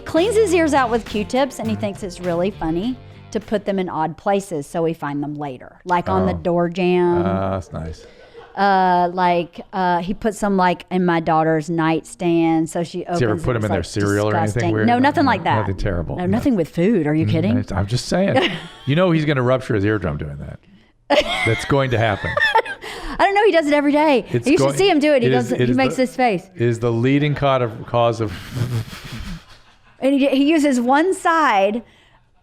cleans his ears out with Q-tips, and he thinks it's really funny to put them in odd places so we find them later, like on the door jamb. That's nice. He puts them like in my daughter's nightstand, so she opens. Did you ever put them in their cereal or anything weird? No, nothing like that. Nothing terrible. No, nothing with food. Are you kidding? I'm just saying. You know he's going to rupture his eardrum doing that. That's going to happen. I don't know. He does it every day. You should see him do it. He makes this face. Is the leading cause of. And he uses one side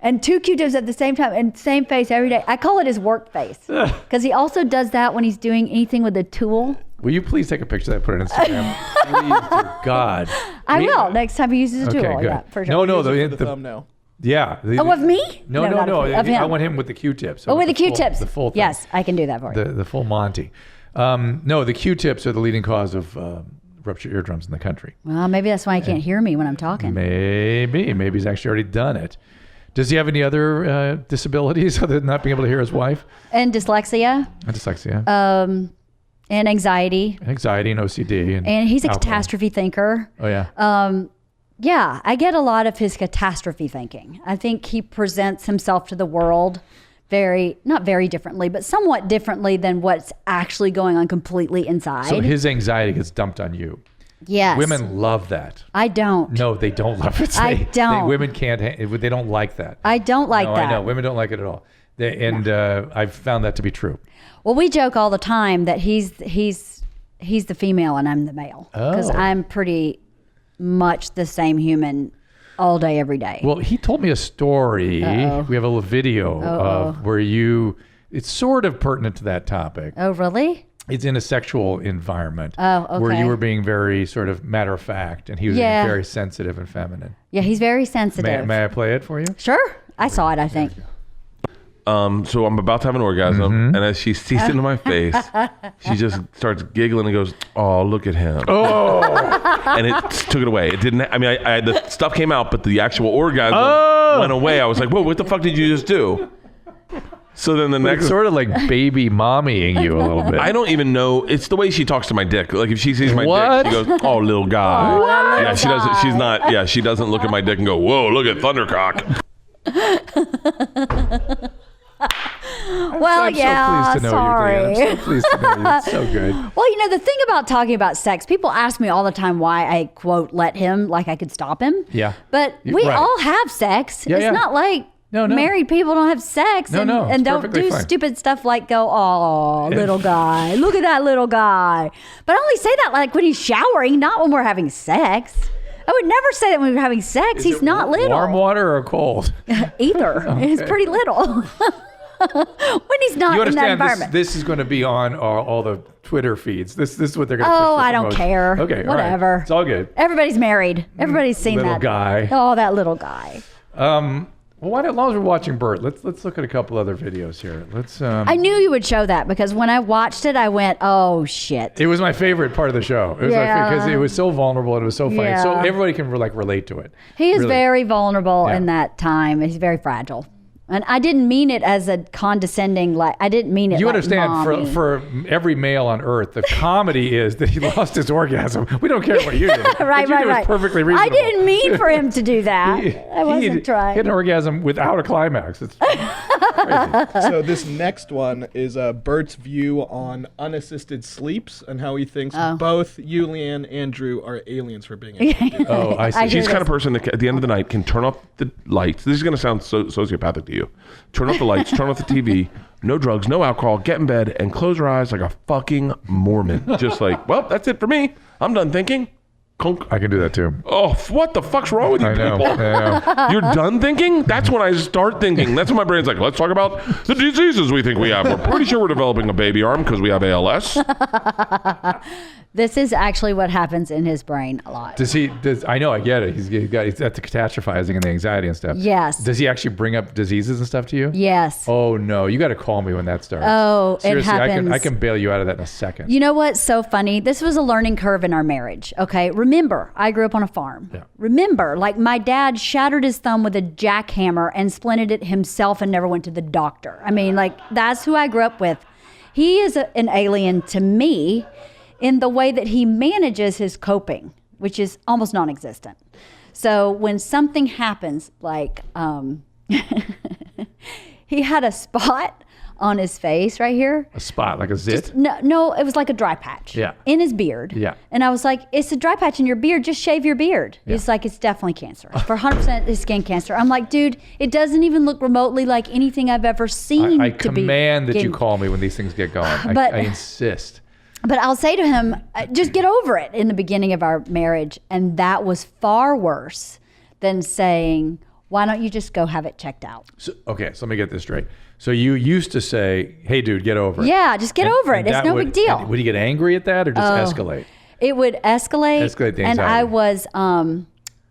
and 2 Q-tips at the same time and same face every day. I call it his work face because he also does that when he's doing anything with a tool. Will you please take a picture of that and put it on Instagram? Please, dear God. I will next time he uses a tool. Good. Yeah, for sure. No, the thumbnail. Yeah. Of me? No. Of him. I want him with the Q-tips. With the Q-tips. The full thing. Yes, I can do that for you. The full Monty. No, the Q-tips are the leading cause of ruptured eardrums in the country. Well, maybe that's why he can't hear me when I'm talking. Maybe he's actually already done it. Does he have any other disabilities other than not being able to hear his wife? And dyslexia. And anxiety. Anxiety and OCD. And he's a alcohol. Catastrophe thinker. Oh, yeah. Yeah, I get a lot of his catastrophe thinking. I think he presents himself to the world not very differently, but somewhat differently than what's actually going on completely inside. So his anxiety gets dumped on you. Yes. Women love that. I don't. No, they don't love it. I don't. Women can't. They don't like that. I don't like that. I know. Women don't like it at all. I've found that to be true. Well, we joke all the time that he's the female and I'm the male because I'm pretty much the same human all day, every day. Well, he told me a story. Uh-oh. We have a little video of where it's sort of pertinent to that topic. Oh, really? It's in a sexual environment. Oh, okay. Where you were being very sort of matter of fact, and he was being very sensitive and feminine. Yeah, he's very sensitive. May I play it for you? Sure. I saw it, I think. So I'm about to have an orgasm, and as she sees it in my face, she just starts giggling and goes, "Oh, look at him!" Oh, and it took it away. It didn't. I mean, the stuff came out, but the actual orgasm went away. I was like, "Whoa, what the fuck did you just do?" So then the next, it's sort of like baby mommying you a little bit. I don't even know. It's the way she talks to my dick. Like if she sees my dick, she goes, "Oh, little guy." What? Yeah, she doesn't. She's not. Yeah, she doesn't look at my dick and go, "Whoa, look at Thundercock." Well, I'm yeah, so pleased to know sorry. you, Dan. I'm so pleased to know you. It's so good. Well, the thing about talking about sex, people ask me all the time why I, quote, let him, like I could stop him. Yeah. But we all have sex. Yeah, it's not like married people don't have sex and don't do stupid stuff like go, "Oh, little guy. Look at that little guy." But I only say that like when he's showering, not when we're having sex. I would never say that when we're having sex. He's not little. Warm water or cold? Either. Okay. He's pretty little. When he's not in that environment. This is going to be on all the Twitter feeds. This is what they're going to. Oh, I don't care. Okay, whatever. All right. It's all good. Everybody's married. Everybody's seen little that guy. Oh, that little guy. Well, as long as we're watching Bert, let's look at a couple other videos here. Let's. I knew you would show that because when I watched it, I went, "Oh shit!" It was my favorite part of the show. It was because it was so vulnerable and it was so funny. Yeah. So everybody can relate to it. He is very vulnerable in that time. He's very fragile. And I didn't mean it as a condescending, I didn't mean it. You like understand, mommy. for every male on earth, the comedy is that he lost his orgasm. We don't care what you did. Right. Was perfectly reasonable. I didn't mean for him to do that. I wasn't trying. He had an orgasm without a climax. It's crazy. So this next one is Bert's view on unassisted sleeps and how he thinks both you, LeeAnn, and Drew are aliens for being able to do that. Oh, I see. She's the kind of person that at the end of the night can turn off the lights. This is going to sound sociopathic to you. Turn off the lights, turn off the TV, no drugs, no alcohol, get in bed, and close her eyes like a fucking Mormon. Just like, well, that's it for me. I'm done thinking. Conk. I can do that too. Oh, what the fuck's wrong with you people? I know. You're done thinking? That's when I start thinking. That's when my brain's like, let's talk about the diseases we think we have. We're pretty sure we're developing a baby arm because we have ALS. This is actually what happens in his brain a lot. I know, I get it. He's at the catastrophizing and the anxiety and stuff. Yes. Does he actually bring up diseases and stuff to you? Yes. Oh no, you got to call me when that starts. Oh, seriously, it happens. I can bail you out of that in a second. You know what's so funny? This was a learning curve in our marriage. Okay. Remember, I grew up on a farm. Yeah. Remember, like my dad shattered his thumb with a jackhammer and splinted it himself and never went to the doctor. I mean, like that's who I grew up with. He is an alien to me in the way that he manages his coping, which is almost non-existent. So when something happens, like he had a spot on his face right here. A spot, like a zit? No, it was like a dry patch. Yeah. In his beard. Yeah. And I was like, it's a dry patch in your beard. Just shave your beard. Yeah. He's like, it's definitely cancer. For 100% it's skin cancer. I'm like, dude, it doesn't even look remotely like anything I've ever seen. I command that you call me when these things get going. I insist. But I'll say to him, just get over it in the beginning of our marriage. And that was far worse than saying, why don't you just go have it checked out? So let me get this straight. So you used to say, hey, dude, get over it. Yeah, just get over it. It's no big deal. Would he get angry at that or just escalate? It would escalate. Escalate the anxiety. And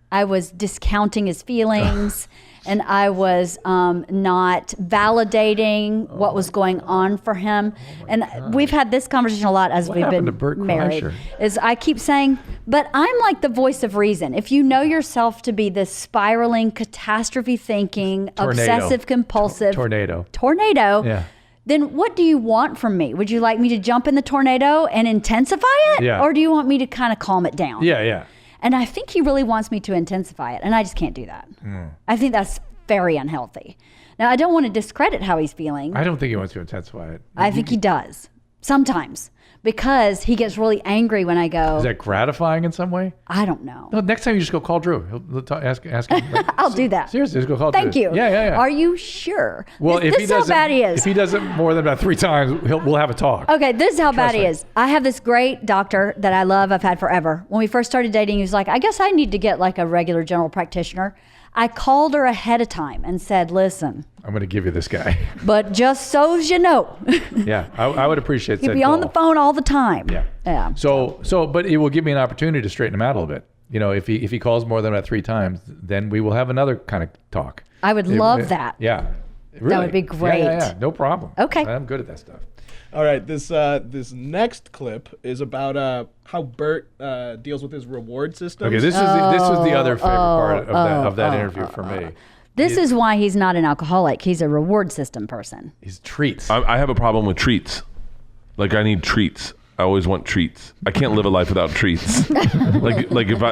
I was discounting his feelings. And I was not validating what was going on for him. And we've had this conversation a lot as we've been to Bert married. Kreischer? Is I keep saying, but I'm like the voice of reason. If you know yourself to be this spiraling, catastrophe thinking, obsessive compulsive tornado, yeah. Then what do you want from me? Would you like me to jump in the tornado and intensify it? Yeah. Or do you want me to kind of calm it down? Yeah. And I think he really wants me to intensify it, and I just can't do that. I think that's very unhealthy. Now, I don't want to discredit how he's feeling. I don't think he wants to intensify it. I think he does, sometimes, because he gets really angry when I go. Is that gratifying in some way? I don't know. No, next time you just go call Drew. He'll ask him. I'll do that. Seriously, just go call Drew. Thank you. Yeah. Are you sure? Well, this is how bad he is. If he does it more than about 3 times, we'll have a talk. Okay, this is how bad he is. I have this great doctor that I love, I've had forever. When we first started dating, he was like, I guess I need to get like a regular general practitioner. I called her ahead of time and said, listen. I'm going to give you this guy. But just so you know. Yeah, I would appreciate that. He'd be on the phone all the time. Yeah. So, but it will give me an opportunity to straighten him out a little bit. You know, if he calls more than about 3 times, then we will have another kind of talk. I would love that. Yeah. Really? That would be great. Yeah. No problem. Okay. I'm good at that stuff. All right, this next clip is about how Bert deals with his reward system. Okay, this was the other favorite part of that interview for me. This is why he's not an alcoholic. He's a reward system person. He's treats. I have a problem with treats. Like, I need treats. I always want treats. I can't live a life without treats. like if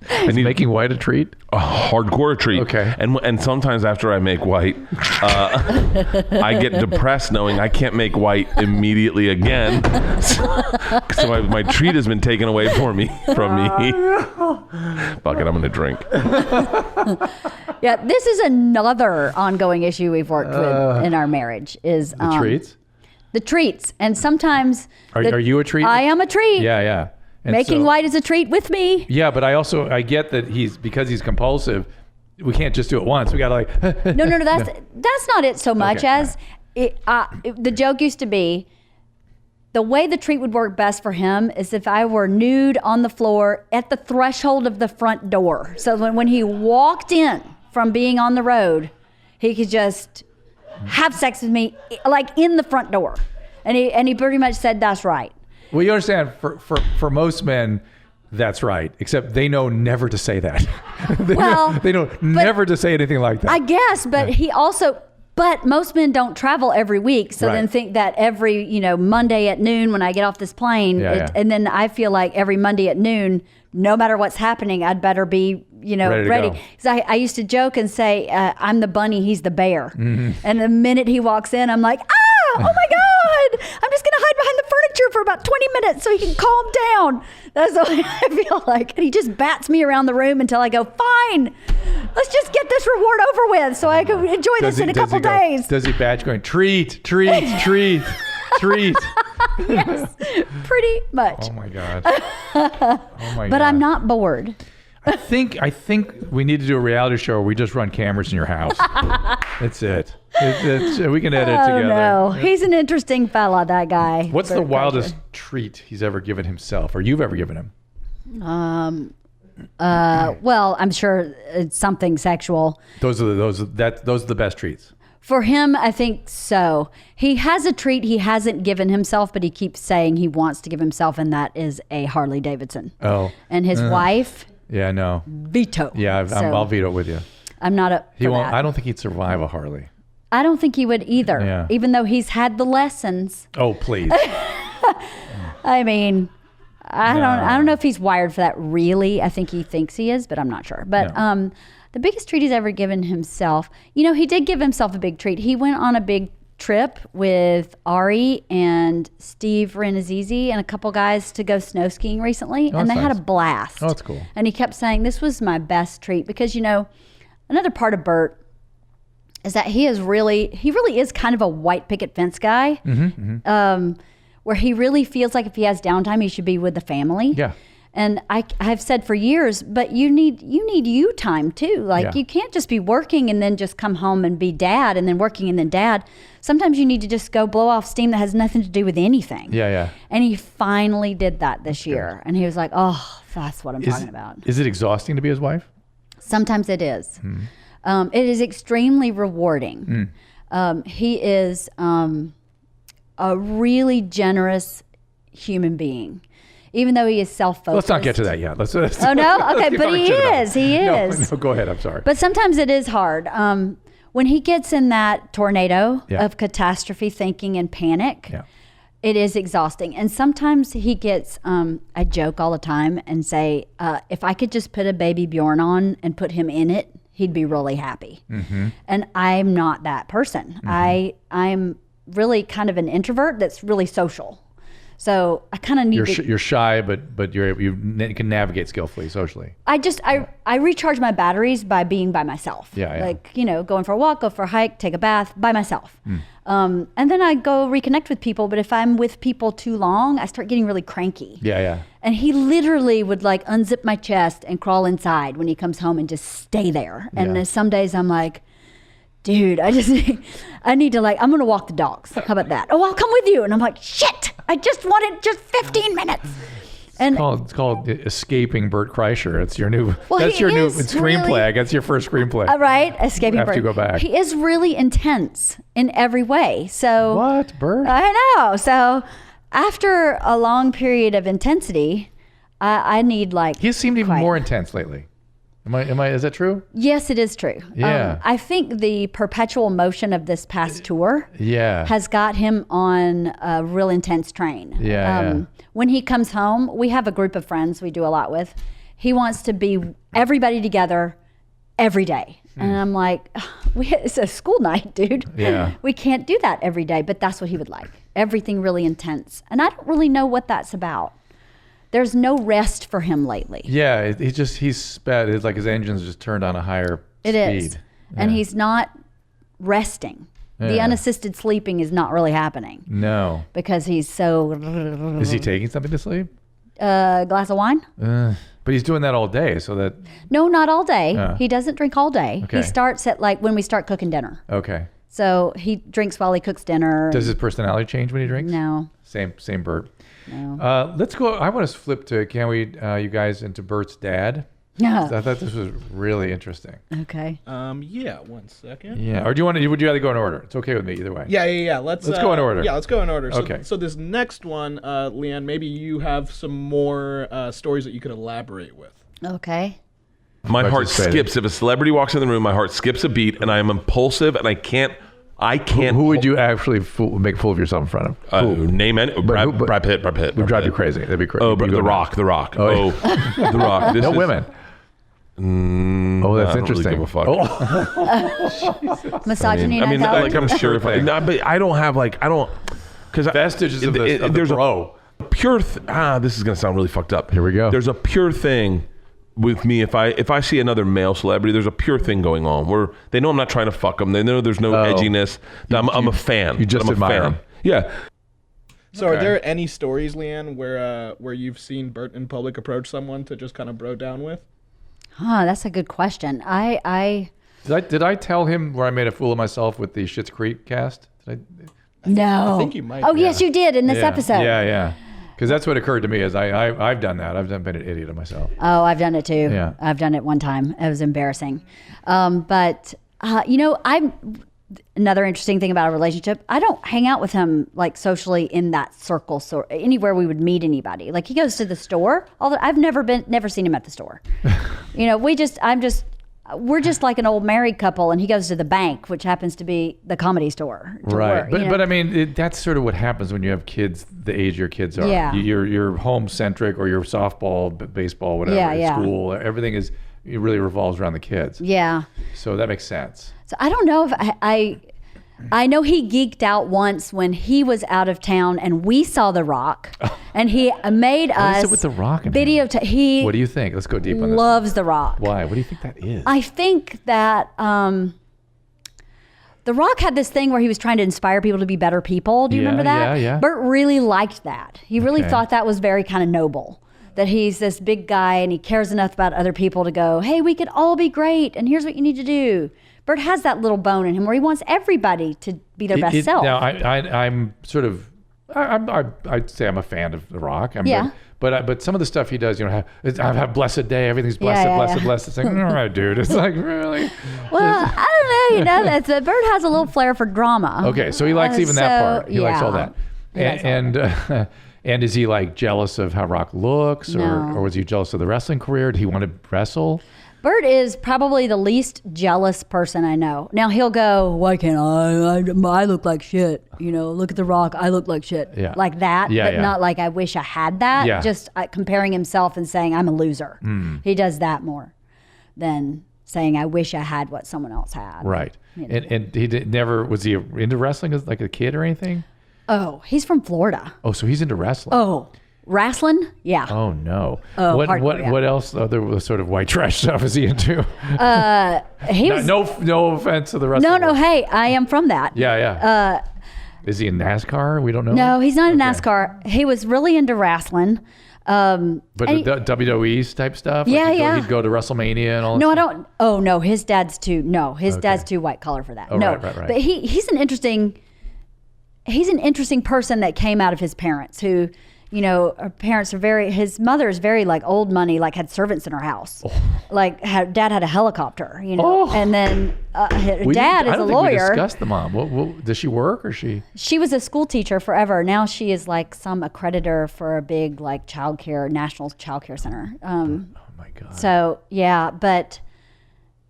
I need making white a treat. A hardcore treat. Okay. And sometimes after I make white, I get depressed knowing I can't make white immediately again. So my treat has been taken away from me. Fuck it, I'm gonna drink. Yeah, this is another ongoing issue we've worked with in our marriage. Is the treats. The treats. And sometimes... Are you a treat? I am a treat. Yeah. And Making white is a treat with me. Yeah, but I get that because he's compulsive, we can't just do it once. We got to like... No, that's not it so much as... the joke used to be, the way the treat would work best for him is if I were nude on the floor at the threshold of the front door. So when he walked in from being on the road, he could just... have sex with me like in the front door, and he pretty much said that's right. Well, you understand, for most men, that's right, except they know never to say that. they know never to say anything like that. I guess, but but most men don't travel every week, so then think that every Monday at noon when I get off this plane, and then I feel like every Monday at noon, no matter what's happening, I'd better be ready. Because I used to joke and say, I'm the bunny, he's the bear. Mm-hmm. And the minute he walks in, I'm like, oh my God, I'm just going to hide behind the furniture for about 20 minutes so he can calm down. That's what I feel like. And he just bats me around the room until I go, fine, let's just get this reward over with so I can enjoy this in a couple days. Does he bat going, treat? Yes, pretty much. Oh my God. But I'm not bored. I think we need to do a reality show where we just run cameras in your house. That's it. We can edit it together. No, he's an interesting fella, that guy. What's the wildest treat he's ever given himself, or you've ever given him? Well, I'm sure it's something sexual. Those are the best treats. For him, I think so. He has a treat he hasn't given himself, but he keeps saying he wants to give himself, and that is a Harley Davidson. Oh. And his wife. Yeah, no. Veto. Yeah, I'll veto it with you. I'm not up for that. I don't think he'd survive a Harley. I don't think he would either, even though he's had the lessons. Oh, please. I mean, I don't know if he's wired for that really. I think he thinks he is, but I'm not sure. But the biggest treat he's ever given himself, he did give himself a big treat. He went on a big trip with Ari and Steve Renazizi and a couple guys to go snow skiing recently, and they had a blast. Oh, that's cool. And he kept saying, this was my best treat, because another part of Bert is that he really is kind of a white picket fence guy, where he really feels like if he has downtime, he should be with the family. Yeah. And I've said for years, but you need you time too. Like you can't just be working and then just come home and be dad, and then working and then dad. Sometimes you need to just go blow off steam that has nothing to do with anything. Yeah, yeah. And he finally did that this year. And he was like, oh, that's what I'm talking about. Is it exhausting to be his wife? Sometimes it is. It is extremely rewarding. He is a really generous human being. Even though he is self-focused. Let's not get to that yet. Oh, no? Okay, but he is. No, go ahead. I'm sorry. But sometimes it is hard. When he gets in that tornado of catastrophe thinking and panic, it is exhausting. And sometimes he gets, I joke all the time and say, if I could just put a baby Bjorn on and put him in it, he'd be really happy. And I'm not that person. I'm really kind of an introvert that's really social. So I kind of need You're shy, but you can navigate skillfully socially. I recharge my batteries by being by myself. Like, going for a walk, go for a hike, take a bath by myself. And then I go reconnect with people. But if I'm with people too long, I start getting really cranky. And he literally would like unzip my chest and crawl inside when he comes home and just stay there. And some days I'm like, dude, I need to I'm going to walk the dogs. How about that? Oh, I'll come with you. And I'm like, shit, I just wanted 15 minutes. It's called Escaping Bert Kreischer. It's your new, that's your new screenplay. Really, that's your first screenplay. Right, Escaping Bert. After you go back. He is really intense in every way. So what, Bert? I know. So after a long period of intensity, I need He seemed even more intense lately. Is that true? Yes, it is true. Yeah. I think the perpetual motion of this past tour has got him on a real intense train. When he comes home, we have a group of friends we do a lot with. He wants to be everybody together every day. And I'm like, it's a school night, dude. We can't do that every day, but that's what he would like. Everything really intense. And I don't really know what that's about. There's no rest for him lately. Yeah, he's sped. It's like his engine's just turned on a higher speed. It is. And he's not resting. The unassisted sleeping is not really happening. No. Because he's so... Is he taking something to sleep? A glass of wine. But he's doing that all day, so that... No, not all day. He doesn't drink all day. Okay. He starts at when we start cooking dinner. Okay. So he drinks while he cooks dinner. Does his personality change when he drinks? No. Same Bert. No. Let's go. I want to flip to, you guys, into Bert's dad. I thought this was really interesting. Okay. Yeah, 1 second. Yeah. Or would you rather go in order? It's okay with me either way. Yeah. Let's go in order. Yeah, let's go in order. Okay. So this next one, LeeAnn, maybe you have some more stories that you could elaborate with. Okay. My heart skips. If a celebrity walks in the room, my heart skips a beat, and I am impulsive, and I can't. Who would you actually make a fool of yourself in front of? Name it. Brad Pitt. Would drive you crazy. That'd be crazy. Oh, The Rock. The Rock. Oh, The Rock. No women. That's interesting. Really give a fuck. Misogyny. I'm sure if but I don't have because vestiges of the bro. Pure. This is gonna sound really fucked up. Here we go. There's a pure thing with me. If I see another male celebrity, there's a pure thing going on where they know I'm not trying to fuck them. They know there's no edginess. I'm a fan. You just admire them. Yeah. So are there any stories, LeeAnn, where you've seen Bert in public approach someone to just kind of bro down with? That's a good question. Did I tell him where I made a fool of myself with the Schitt's Creek cast? No. I think you might. Oh, yes, you did in this episode. Yeah. Because that's what occurred to me is I've done that. I've been an idiot of myself. Oh, I've done it too. Yeah. I've done it one time. It was embarrassing. But another interesting thing about a relationship, I don't hang out with him socially in that circle, so anywhere we would meet anybody. He goes to the store. I've never seen him at the store. we're just like an old married couple, and he goes to the bank, which happens to be the Comedy Store. Right. But I mean, that's sort of what happens when you have kids the age your kids are. Yeah. You're home centric, or you're softball, baseball, whatever, school. Everything it really revolves around the kids. Yeah. So that makes sense. So I don't know if I know he geeked out once when he was out of town and we saw The Rock, and he made us. What is it with The Rock? What do you think? Let's go deep on this. Loves The Rock. Why? What do you think that is? I think that The Rock had this thing where he was trying to inspire people to be better people. Do you remember that? Yeah. Bert really liked that. He really thought that was very kind of noble. That he's this big guy and he cares enough about other people to go, hey, we could all be great, and here's what you need to do. Bert has that little bone in him where he wants everybody to be their best self. Now, I'm sort of, I'd say I'm a fan of The Rock. But some of the stuff he does, I have blessed day, everything's blessed. It's like, all right, dude. It's like, really? Well, I don't know. Bert has a little flair for drama. Okay, so he likes even that part. He likes all that. And is he like jealous of how Rock looks, or was he jealous of the wrestling career? Did he want to wrestle? Bert is probably the least jealous person I know. Now he'll go, why can't I look like shit. Look at The Rock, I look like shit. Yeah. Like that, but not like I wish I had that. Yeah. Just comparing himself and saying I'm a loser. He does that more than saying I wish I had what someone else had. Right. And he was he into wrestling as like a kid or anything? Oh, he's from Florida. Oh, so he's into wrestling. Oh, wrestling? Yeah. Oh no. Oh, what else other sort of white trash stuff is he into? No offense to the wrestling. No. Hey, I am from that. Yeah. Is he in NASCAR? We don't know. No, he's not in NASCAR. He was really into wrestling. But the WWE type stuff? He'd go to WrestleMania and all that No, stuff? I don't. Oh, no, his dad's too white collar for that. Oh, no, right. But he's an interesting person that came out of his parents who, her parents are his mother is very like old money, like had servants in her house. Like dad had a helicopter, and then dad is a lawyer. I don't think we discussed the mom. What, does she work or she? She was a school teacher forever. Now she is like some accreditor for a big like national childcare center. Oh my God. So yeah, but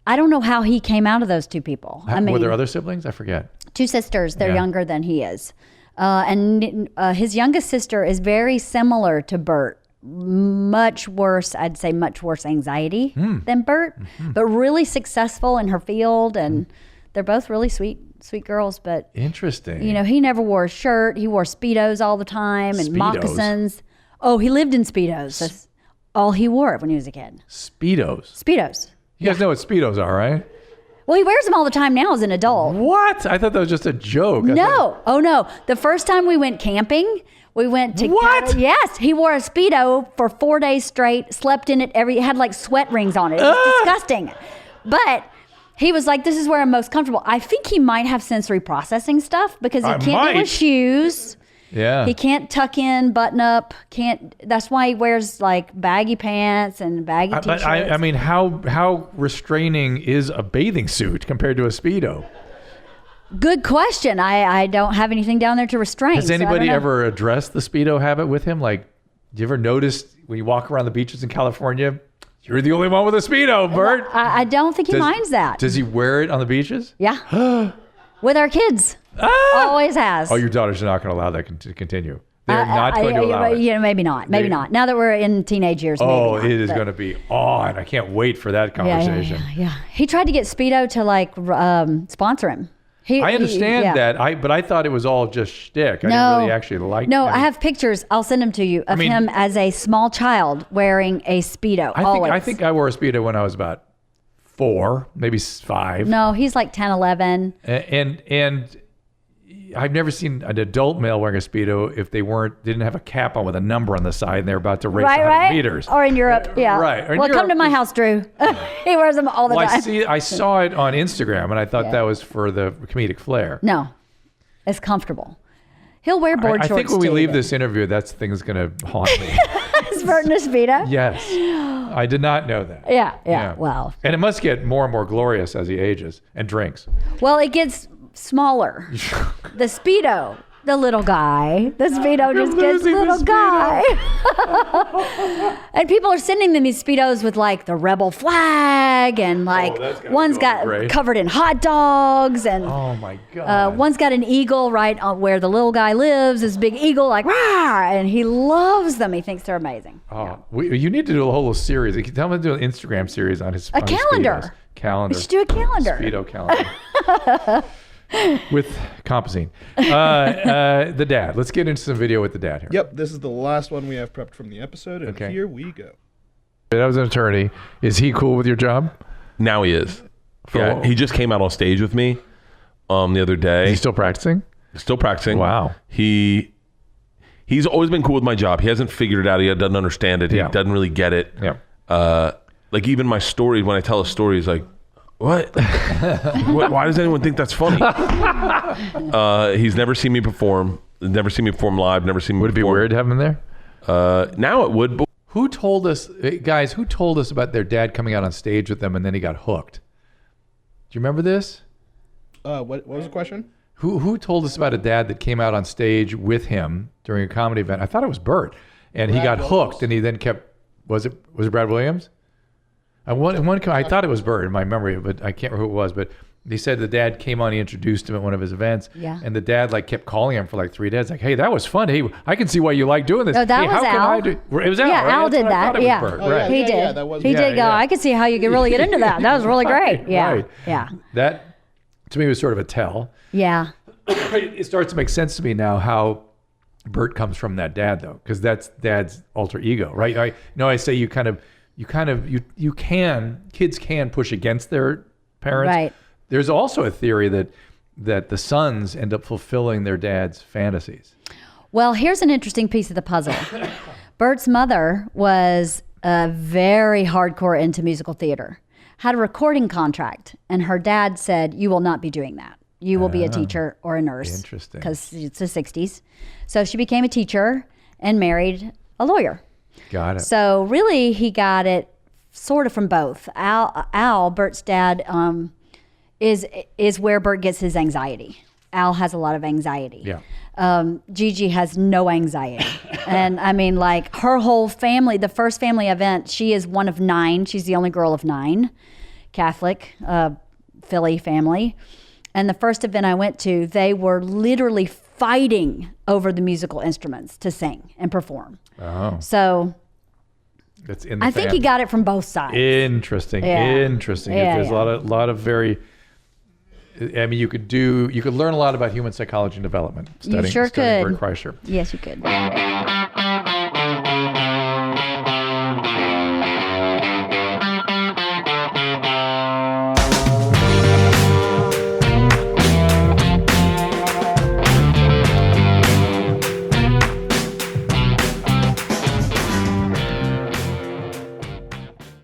I don't know how he came out of those two people. Were there other siblings? I forget. 2 sisters. They're younger than he is. And his youngest sister is very similar to Bert. Much worse anxiety than Bert, but really successful in her field. And they're both really sweet girls. But interesting. He never wore a shirt. He wore Speedos all the time and moccasins. Oh, he lived in Speedos. That's all he wore when he was a kid. Speedos. You guys know what Speedos are, right? Well, he wears them all the time now as an adult. What? I thought that was just a joke. No. Oh, no. The first time we went camping, we went to... What? Yes. He wore a Speedo for 4 days straight, slept in it it had like sweat rings on it. It was disgusting. But he was like, this is where I'm most comfortable. I think he might have sensory processing stuff because he can't do his shoes. Yeah. He can't tuck in, button up, that's why he wears like baggy pants and baggy t-shirts. But I mean, how restraining is a bathing suit compared to a Speedo? Good question. I don't have anything down there to restrain. Has anybody ever addressed the Speedo habit with him? Like, do you ever notice when you walk around the beaches in California, you're the only one with a Speedo, Bert? I don't think he minds that. Does he wear it on the beaches? Yeah. With our kids. Always has. Oh, your daughters are not going to allow that to continue. They're not going to allow it. Yeah, maybe not. Maybe not. Now that we're in teenage years, maybe not, it is going to be on. I can't wait for that conversation. Yeah. He tried to get Speedo to like sponsor him. I understand that, but I thought it was all just shtick. I didn't really actually like it. No, I have pictures. I'll send them to you of him as a small child wearing a Speedo. I think I wore a Speedo when I was about 4, maybe 5. No, he's like 10, 11. And I've never seen an adult male wearing a Speedo if they didn't have a cap on with a number on the side and they're about to race 100 meters. Or in Europe, yeah. Right. Well, come to my house, Drew. He wears them all the time. I saw it on Instagram and I thought that was for the comedic flair. No, it's comfortable. He'll wear board shorts. I think when we leave this interview, that thing's going to haunt me. Is Bert in a Speedo? Yes. I did not know that. Yeah. Well. And it must get more and more glorious as he ages and drinks. Well, it gets smaller. The Speedo the little guy. The Speedo just gets little guy. And people are sending them these Speedos with like the rebel flag and like one's got covered in hot dogs and oh my God. One's got an eagle right where the little guy lives, this big eagle like rah, and he loves them. He thinks they're amazing. Oh, you need to do a whole series. Tell him to do an Instagram series on his calendar. Calendar. You should do a calendar. Speedo calendar. With composine. The dad. Let's get into some video with the dad here. Yep, this is the last one we have prepped from the episode, and here we go. I was an attorney. Is he cool with your job? Now he is. Yeah, he just came out on stage with me the other day. Is he still practicing? Still practicing. Wow. He's always been cool with my job. He hasn't figured it out. He doesn't understand it. He doesn't really get it. Yeah. Like even my story, when I tell a story, he's like, what? Why does anyone think that's funny? He's never seen me perform. Never seen me perform live. Never seen me. Would it be weird to have him there? Now it would. But who told us, guys? Who told us about their dad coming out on stage with them and then he got hooked? Do you remember this? What was the question? Who told us about a dad that came out on stage with him during a comedy event? I thought it was Bert, and he got hooked, and he then kept. Was it Brad Williams? I thought it was Bert in my memory, but I can't remember who it was. But he said the dad came on, he introduced him at one of his events, and the dad like kept calling him for like 3 days, like, "Hey, that was fun. Hey, I can see why you like doing this. Oh, that hey, was how Al. Can I do?" It was Al. Yeah, right? Al did that. Yeah, Bert, right. He did. He did go. I could see how you could really get into that. That was really great. Yeah, yeah. That to me was sort of a tell. Yeah. It starts to make sense to me now how Bert comes from that dad though, because that's dad's alter ego, right? I say kids can push against their parents. Right. There's also a theory that the sons end up fulfilling their dad's fantasies. Well, here's an interesting piece of the puzzle. Bert's mother was very hardcore into musical theater, had a recording contract, and her dad said, "You will not be doing that. You will be a teacher or a nurse." Interesting. Because it's the 60s. So she became a teacher and married a lawyer. Got it. So really, he got it sort of from both. Al, Bert's dad, is where Bert gets his anxiety. Al has a lot of anxiety. Yeah. Gigi has no anxiety. And I mean, like her whole family, the first family event, she is one of 9. She's the only girl of 9, Catholic, Philly family. And the first event I went to, they were literally fighting over the musical instruments to sing and perform. Oh. So it's in the I think he got it from both sides. Interesting. Interesting. There's a lot of very. I mean, you could learn a lot about human psychology and development studying Bert Kreischer. Yes, you could.